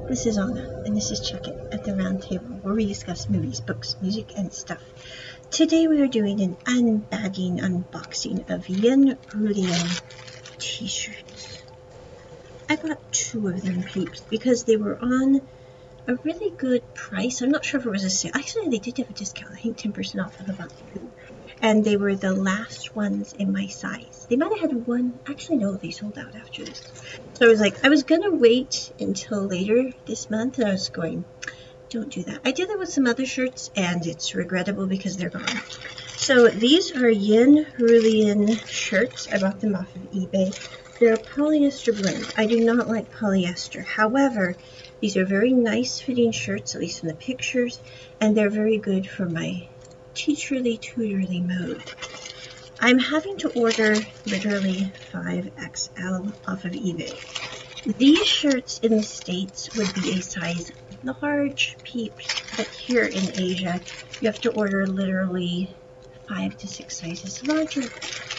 This is Anna, and this is Check It at the Round Table, where we discuss movies, books, music, and stuff. Today we are doing an unbagging unboxing of Yinrulan t-shirts. I bought 2 of them, peeps, because they were on a really good price. I'm not sure if it was a sale. Actually, they did have a discount. I think 10% off of about 2. And they were the last ones in my size. They might have had one. Actually, no, they sold out after this. So I was like, I was going to wait until later this month. And I was going, don't do that. I did that with some other shirts, and it's regrettable because they're gone. So these are Yinrulan shirts. I bought them off of eBay. They're a polyester blend. I do not like polyester. However, these are very nice fitting shirts, at least in the pictures. And they're very good for my teacherly, tutorly mode. I'm having to order literally 5XL off of eBay. These shirts in the States would be a size large, peeps, but here in Asia, you have to order literally 5 to 6 sizes larger.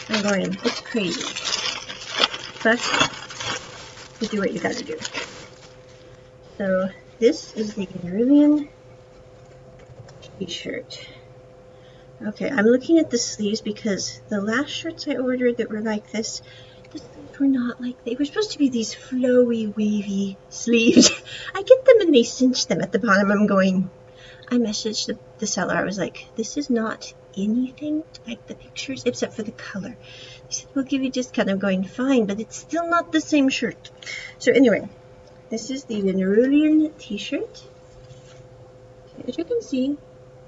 I'm going, it's crazy. But you do what you gotta do. So this is the Yinrulan t-shirt. Okay, I'm looking at the sleeves because the last shirts I ordered that were like this, the sleeves were not like, they were supposed to be these flowy, wavy sleeves. I get them and they cinch them at the bottom. I'm going, I messaged the seller. I was like, this is not anything like the pictures except for the color. They said, we'll give you a discount. I'm going, fine, but it's still not the same shirt. So anyway, this is the Yinrulan t-shirt. As you can see,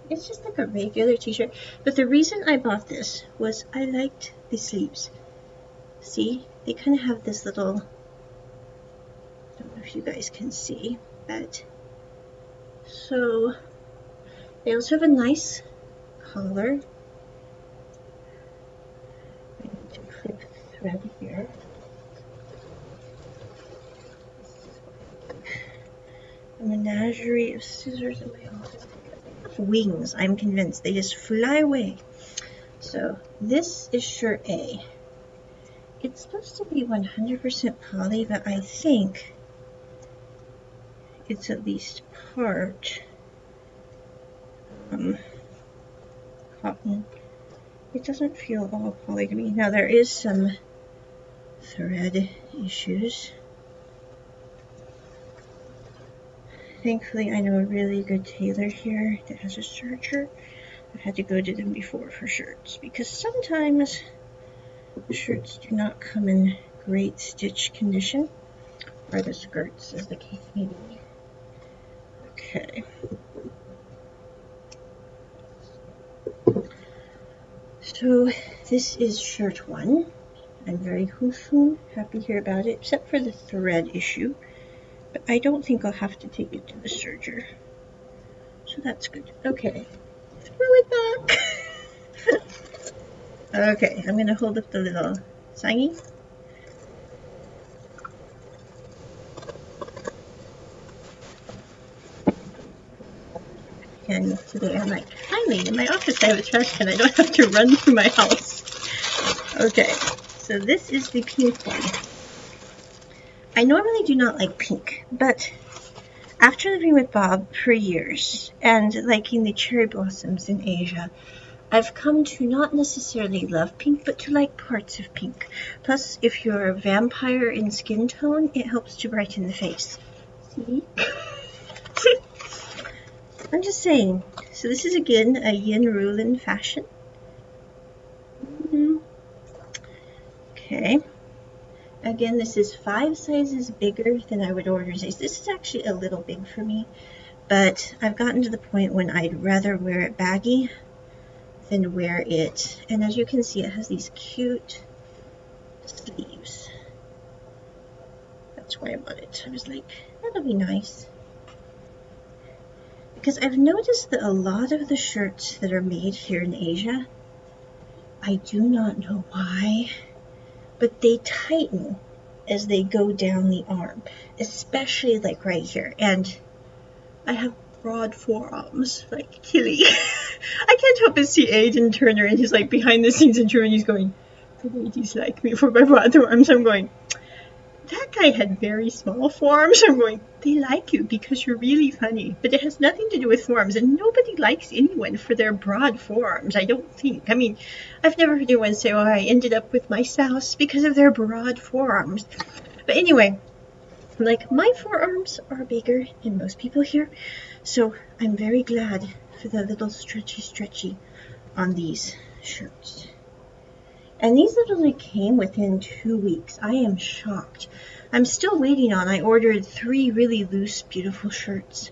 it's just like a regular t-shirt, but the reason I bought this was I liked the sleeves. See, they kind of have this little, I don't know if you guys can see, but so they also have a nice collar. I need to clip the thread here. A menagerie of scissors in my office. Wings, I'm convinced. They just fly away. So this is shirt A. It's supposed to be 100% poly, but I think it's at least part cotton. It doesn't feel all poly to me. Now there is some thread issues. Thankfully, I know a really good tailor here that has a serger. I've had to go to them before for shirts because sometimes the shirts do not come in great stitch condition, or the skirts, as the case may be. Okay. So this is shirt 1. I'm very happy here about it, except for the thread issue. But I don't think I'll have to take it to the serger. So that's good. Okay. Throw it back. Okay, I'm going to hold up the little thingy. And today I'm like, finally, in my office I have a trash can. I don't have to run through my house. Okay, so this is the pink one. I normally do not like pink, but after living with Bob for years and liking the cherry blossoms in Asia, I've come to not necessarily love pink, but to like parts of pink. Plus, if you're a vampire in skin tone, it helps to brighten the face. See? I'm just saying. So this is again a Yinrulan fashion. Okay. Again, this is 5 sizes bigger than I would order these. This is actually a little big for me, but I've gotten to the point when I'd rather wear it baggy than wear it. And as you can see, it has these cute sleeves. That's why I bought it. I was like, that'll be nice. Because I've noticed that a lot of the shirts that are made here in Asia, I do not know why, but they tighten as they go down the arm, especially like right here. And I have broad forearms, like Tilly. I can't help but see Aiden Turner, and he's like behind the scenes in Germany. He's going, the ladies like me for my broad arms. I'm going, that guy had very small forms. I'm going, they like you because you're really funny. But it has nothing to do with forms. And nobody likes anyone for their broad forms, I don't think. I mean, I've never heard anyone say, oh, I ended up with my spouse because of their broad forearms. But anyway, like, my forearms are bigger than most people here. So I'm very glad for the little stretchy on these shirts. And these literally came within 2 weeks. I am shocked. I'm still waiting on, I ordered 3 really loose, beautiful shirts.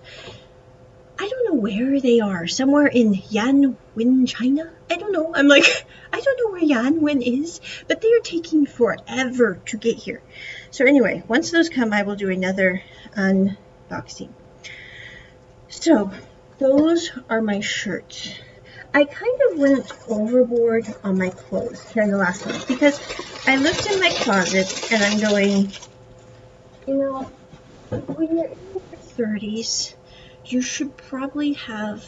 I don't know where they are. Somewhere in Yanwen, China? I don't know. I'm like, I don't know where Yanwen is, but they are taking forever to get here. So anyway, once those come, I will do another unboxing. So, those are my shirts. I kind of went overboard on my clothes here in the last month because I looked in my closet and I'm going, you know, when you're in your 30s, you should probably have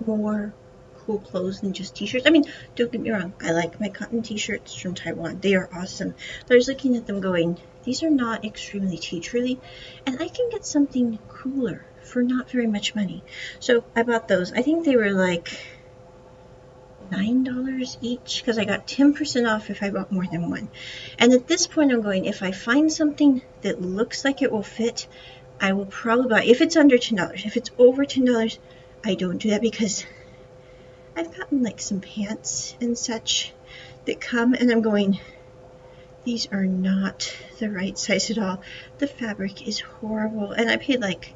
more cool clothes than just t-shirts. I mean, don't get me wrong, I like my cotton t-shirts from Taiwan. They are awesome. But I was looking at them going, these are not extremely teacherly, and I can get something cooler for not very much money. So I bought those. I think they were like $9 each because I got 10% off if I bought more than one. And at this point I'm going, if I find something that looks like it will fit, I will probably buy, if it's under $10. If it's over $10, I don't do that because I've gotten like some pants and such that come and I'm going, these are not the right size at all. The fabric is horrible and I paid like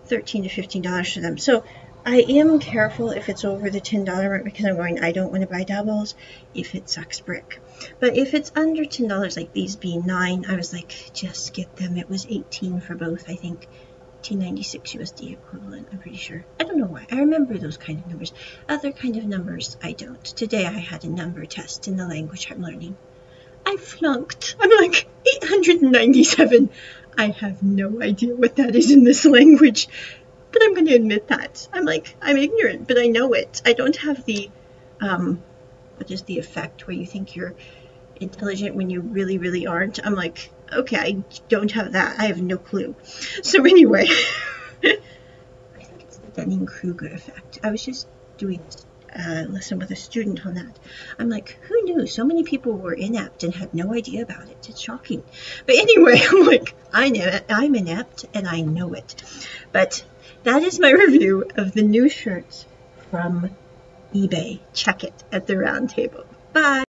$13 to $15 for them. So I am careful if it's over the $10 mark because I'm going, I don't want to buy doubles if it sucks brick. But if it's under $10, like these being $9, I was like, just get them. It was $18 for both, I think. $10.96 USD equivalent, I'm pretty sure. I don't know why. I remember those kind of numbers. Other kind of numbers, I don't. Today I had a number test in the language I'm learning. I flunked. I'm like, 897. I have no idea what that is in this language. But I'm going to admit that. I'm like, I'm ignorant, but I know it. I don't have the, what is the effect where you think you're intelligent when you really, really aren't. I'm like, okay, I don't have that. I have no clue. So anyway, I think it's the Dunning-Kruger effect. I was just doing a lesson with a student on that. I'm like, who knew? So many people were inept and had no idea about it. It's shocking. But anyway, I'm like, I know it. I'm inept and I know it. But that is my review of the new shirts from eBay. Check it at the round table. Bye.